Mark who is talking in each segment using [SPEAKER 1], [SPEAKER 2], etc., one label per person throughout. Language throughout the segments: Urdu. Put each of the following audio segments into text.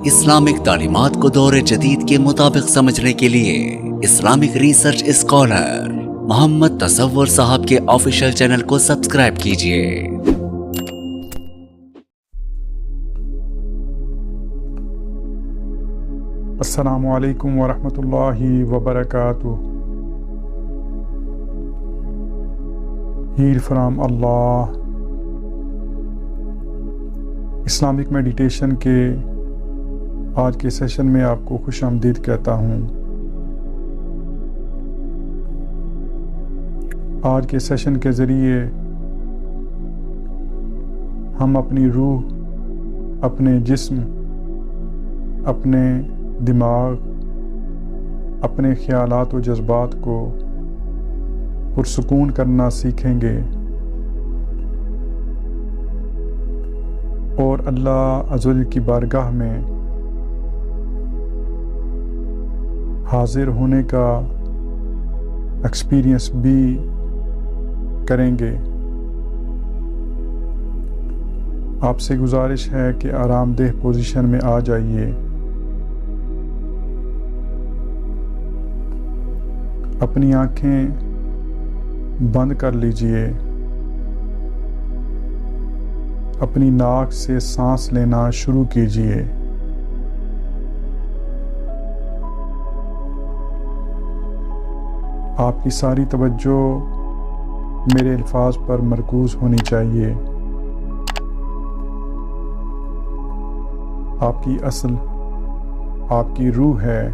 [SPEAKER 1] اسلامک تعلیمات کو دور جدید کے مطابق سمجھنے کے لیے اسلامک ریسرچ اسکالر محمد تصور صاحب کے آفیشیل چینل کو سبسکرائب کیجئے۔
[SPEAKER 2] السلام علیکم ورحمۃ اللہ وبرکاتہ۔ ہیل فرام اللہ اسلامک میڈیٹیشن کے آج کے سیشن میں آپ کو خوش آمدید کہتا ہوں۔ آج کے سیشن کے ذریعے ہم اپنی روح، اپنے جسم، اپنے دماغ، اپنے خیالات و جذبات کو پرسکون کرنا سیکھیں گے اور اللہ عز و جل کی بارگاہ میں حاضر ہونے کا ایکسپیرینس بھی کریں گے۔ آپ سے گزارش ہے کہ آرام دہ پوزیشن میں آ جائیے۔ اپنی آنکھیں بند کر لیجئے۔ اپنی ناک سے سانس لینا شروع کیجئے۔ آپ کی ساری توجہ میرے الفاظ پر مرکوز ہونی چاہیے۔ آپ کی اصل آپ کی روح ہے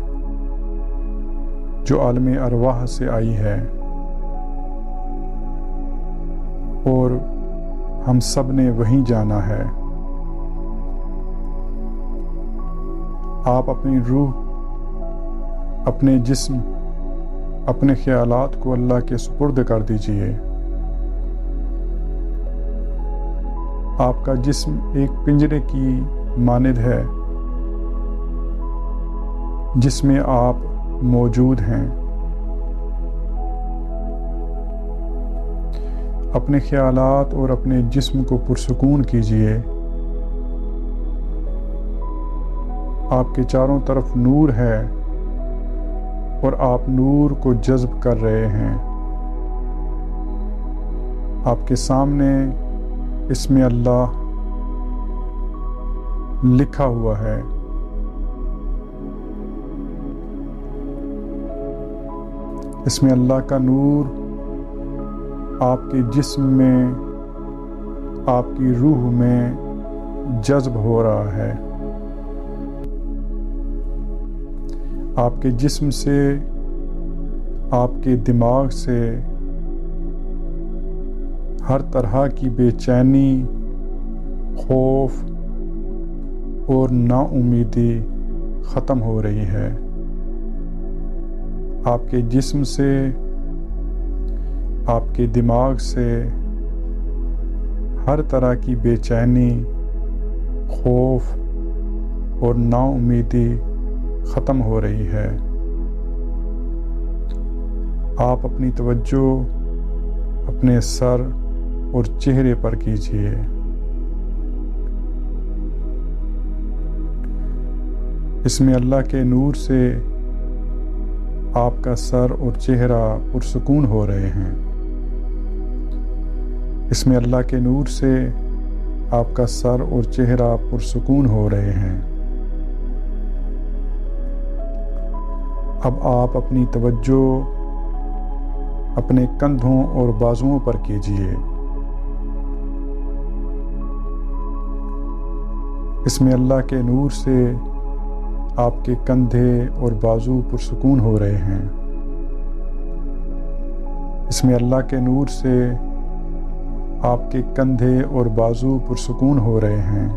[SPEAKER 2] جو عالم ارواح سے آئی ہے، اور ہم سب نے وہیں جانا ہے۔ آپ اپنی روح، اپنے جسم، اپنے خیالات کو اللہ کے سپرد کر دیجئے۔ آپ کا جسم ایک پنجرے کی مانند ہے جس میں آپ موجود ہیں۔ اپنے خیالات اور اپنے جسم کو پرسکون کیجئے۔ آپ کے چاروں طرف نور ہے اور آپ نور کو جذب کر رہے ہیں۔ آپ کے سامنے اسم اللہ لکھا ہوا ہے۔ اسم اللہ کا نور آپ کے جسم میں، آپ کی روح میں جذب ہو رہا ہے۔ آپ کے جسم سے، آپ کے دماغ سے ہر طرح کی بے چینی، خوف اور نا امیدی ختم ہو رہی ہے۔ آپ کے جسم سے، آپ کے دماغ سے ہر طرح کی بے چینی، خوف اور نا امیدی ختم ہو رہی ہے۔ آپ اپنی توجہ اپنے سر اور چہرے پر کیجیے۔ اسم اللہ کے نور سے آپ کا سر اور چہرہ پرسکون ہو رہے ہیں۔ اسم اللہ کے نور سے آپ کا سر اور چہرہ پرسکون ہو رہے ہیں۔ اب آپ اپنی توجہ اپنے کندھوں اور بازوؤں پر کیجیے۔ اسم اللہ کے نور سے آپ کے کندھے اور بازو پرسکون ہو رہے ہیں۔ اسم اللہ کے نور سے آپ کے کندھے اور بازو پرسکون ہو رہے ہیں۔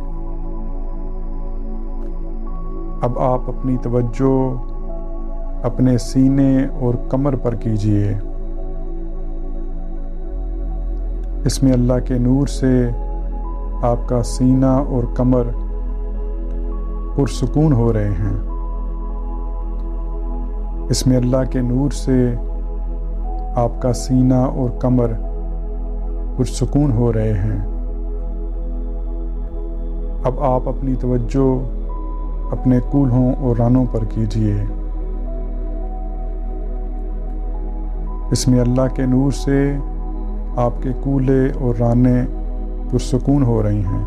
[SPEAKER 2] اب آپ اپنی توجہ اپنے سینے اور کمر پر کیجیے۔ اسم اللہ کے نور سے آپ کا سینہ اور کمر پرسکون ہو رہے ہیں۔ اسم اللہ کے نور سے آپ کا سینہ اور کمر پرسکون ہو رہے ہیں۔ اب آپ اپنی توجہ اپنے کولہوں اور رانوں پر کیجیے۔ بسم اللہ کے نور سے آپ کے کولے اور رانے پرسکون ہو رہی ہیں۔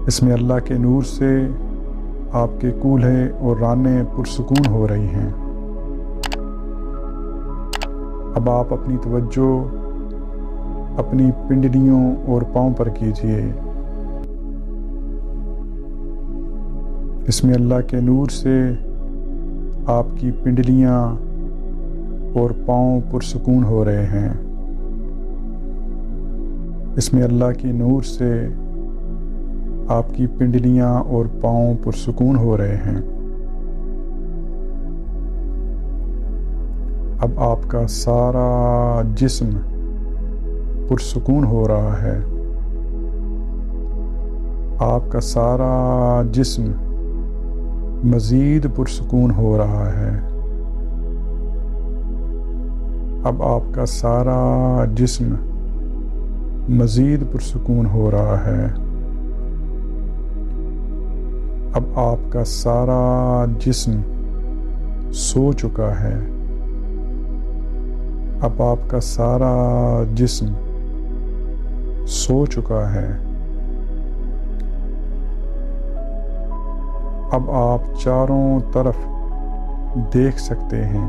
[SPEAKER 2] بسم اللہ کے نور سے آپ کے کولہے اور رانے پرسکون ہو رہی ہیں۔ اب آپ اپنی توجہ اپنی پنڈلیوں اور پاؤں پر کیجیے۔ بسم اللہ کے نور سے آپ کی پنڈلیاں اور پاؤں پرسکون ہو رہے ہیں۔ بسم اللہ کے نور سے آپ کی پنڈلیاں اور پاؤں پرسکون ہو رہے ہیں۔ اب آپ کا سارا جسم پرسکون ہو رہا ہے۔ آپ کا سارا جسم مزید پرسکون ہو رہا ہے۔ اب آپ کا سارا جسم مزید پرسکون ہو رہا ہے۔ اب آپ کا سارا جسم سو چکا ہے۔ اب آپ کا سارا جسم سو چکا ہے۔ اب آپ چاروں طرف دیکھ سکتے ہیں۔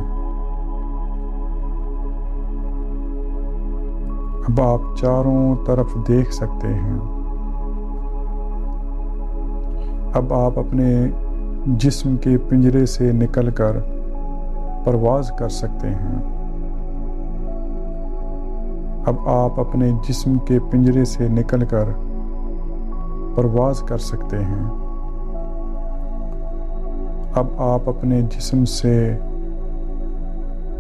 [SPEAKER 2] اب آپ چاروں طرف دیکھ سکتے ہیں۔ اب آپ اپنے جسم کے پنجرے سے نکل کر پرواز کر سکتے ہیں۔ اب آپ اپنے جسم کے پنجرے سے نکل کر پرواز کر سکتے ہیں۔ اب آپ اپنے جسم سے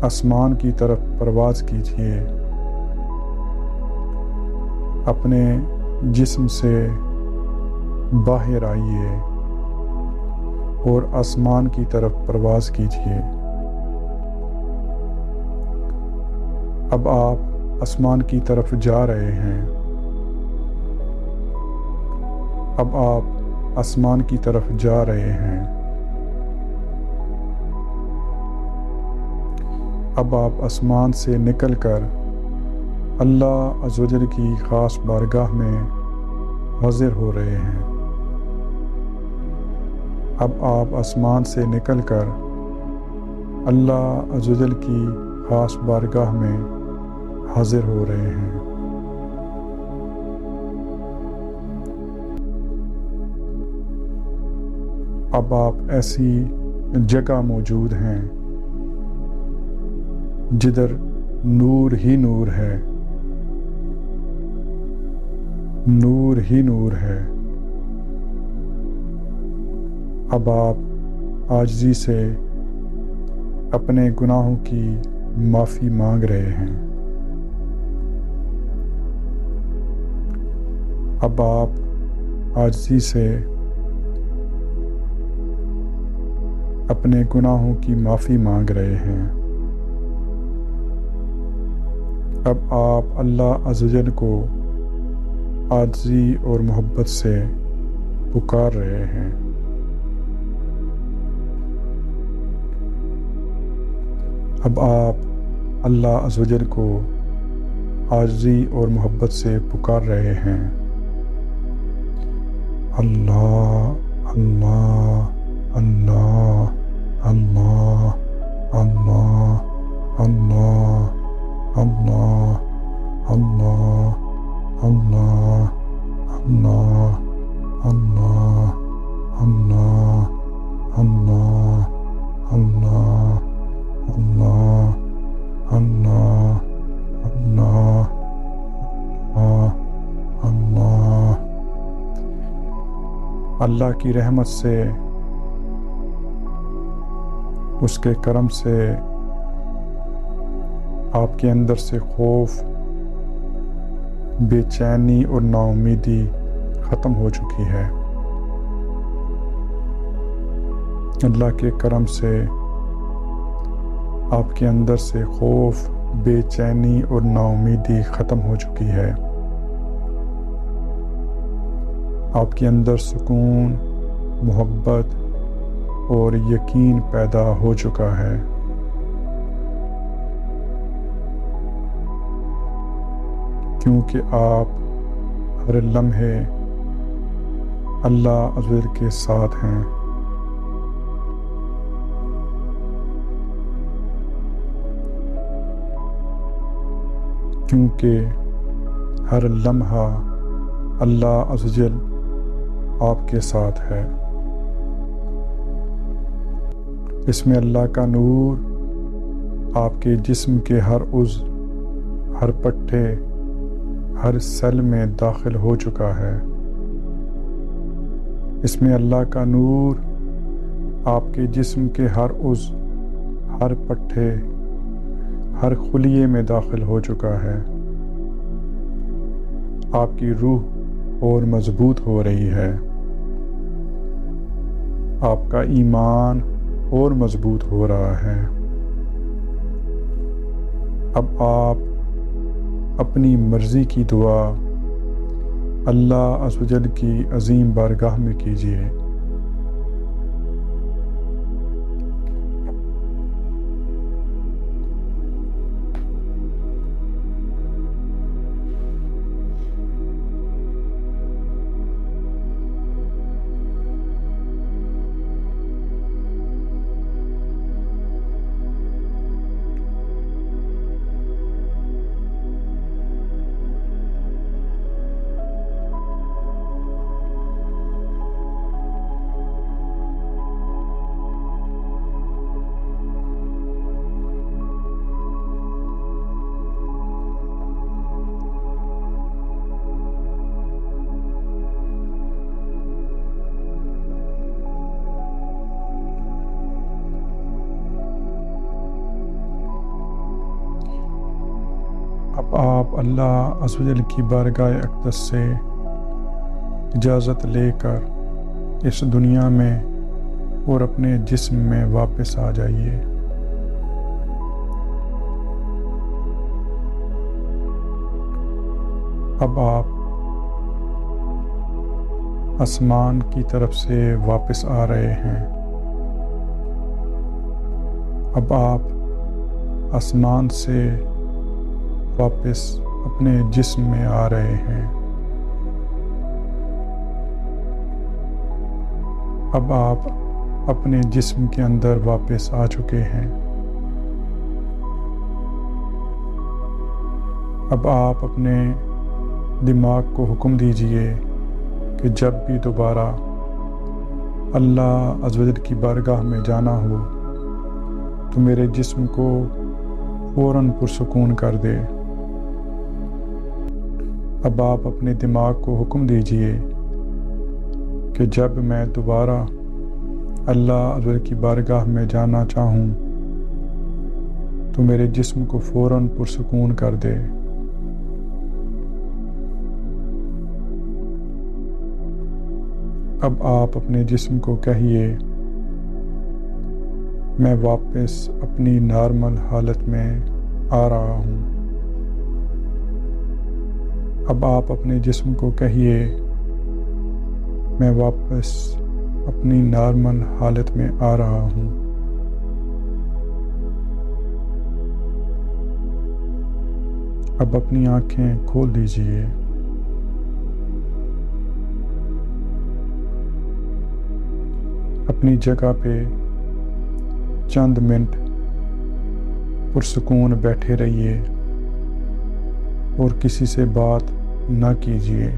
[SPEAKER 2] آسمان کی طرف پرواز کیجیے۔ اپنے جسم سے باہر آئیے اور آسمان کی طرف پرواز کیجیے۔ اب آپ آسمان کی طرف جا رہے ہیں۔ اب آپ آسمان کی طرف جا رہے ہیں۔ اب آپ آسمان سے نکل کر اللہ عز و جل کی خاص بارگاہ میں حاضر ہو رہے ہیں۔ اب آپ آسمان سے نکل کر اللہ عز و جل کی خاص بارگاہ میں حاضر ہو رہے ہیں۔ اب آپ ایسی جگہ موجود ہیں جدھر نور ہی نور ہے، نور ہی نور ہے۔ اب آپ عاجزی سے اپنے گناہوں کی معافی مانگ رہے ہیں۔ اب آپ عاجزی سے اپنے گناہوں کی معافی مانگ رہے ہیں۔ اب آپ اللہ عز و جل کو عاجزی اور محبت سے پکار رہے ہیں۔ اب آپ اللہ عز و جل کو عاجزی اور محبت سے پکار رہے ہیں۔ اللہ اللہ اللہ اللہ اللہ اللہ اللہ اللہ اللہ اللہ اللہ اللہ اللہ اللہ اللہ اللہ اللہ اللہ۔ اللہ کی رحمت سے، اس کے کرم سے آپ کے اندر سے خوف، بے چینی اور نا امیدی ختم ہو چکی ہے۔ اللہ کے کرم سے آپ کے اندر سے خوف، بے چینی اور نا امیدی ختم ہو چکی ہے۔ آپ کے اندر سکون، محبت اور یقین پیدا ہو چکا ہے۔ کیونکہ آپ ہر لمحے اللہ عز و جل کے ساتھ ہیں۔ کیونکہ ہر لمحہ اللہ عز و جل آپ کے ساتھ ہے۔ اس میں اللہ کا نور آپ کے جسم کے ہر عضو، ہر پٹھے، ہر سیل میں داخل ہو چکا ہے۔ اس میں اللہ کا نور آپ کے جسم کے ہر عضو، ہر پٹھے، ہر خلیے میں داخل ہو چکا ہے۔ آپ کی روح اور مضبوط ہو رہی ہے۔ آپ کا ایمان اور مضبوط ہو رہا ہے۔ اب آپ اپنی مرضی کی دعا اللہ عز و جل کی عظیم بارگاہ میں کیجیے۔ اب آپ اللہ عز و جل کی بارگاہ اقدس سے اجازت لے کر اس دنیا میں اور اپنے جسم میں واپس آ جائیے۔ اب آپ آسمان کی طرف سے واپس آ رہے ہیں۔ اب آپ آسمان سے واپس اپنے جسم میں آ رہے ہیں۔ اب آپ اپنے جسم کے اندر واپس آ چکے ہیں۔ اب آپ اپنے دماغ کو حکم دیجئے کہ جب بھی دوبارہ اللہ عز و جل کی بارگاہ میں جانا ہو تو میرے جسم کو فوراً پرسکون کر دے۔ اب آپ اپنے دماغ کو حکم دیجئے کہ جب میں دوبارہ اللہ عز و جل کی بارگاہ میں جانا چاہوں تو میرے جسم کو فوراً پرسکون کر دے۔ اب آپ اپنے جسم کو کہیے میں واپس اپنی نارمل حالت میں آ رہا ہوں۔ اب آپ اپنے جسم کو کہیے میں واپس اپنی نارمل حالت میں آ رہا ہوں۔ اب اپنی آنکھیں کھول دیجئے۔ اپنی جگہ پہ چند منٹ پرسکون بیٹھے رہیے اور کسی سے بات نہ کیجیے۔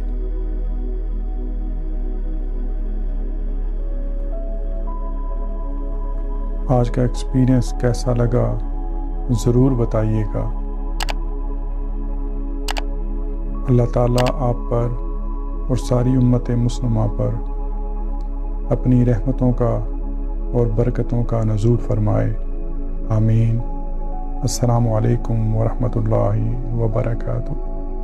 [SPEAKER 2] آج کا ایکسپیرینس کیسا لگا ضرور بتائیے گا۔ اللہ تعالیٰ آپ پر اور ساری امت مسلمہ پر اپنی رحمتوں کا اور برکتوں کا نزول فرمائے، آمین۔ السلام علیکم ورحمۃ اللہ وبرکاتہ۔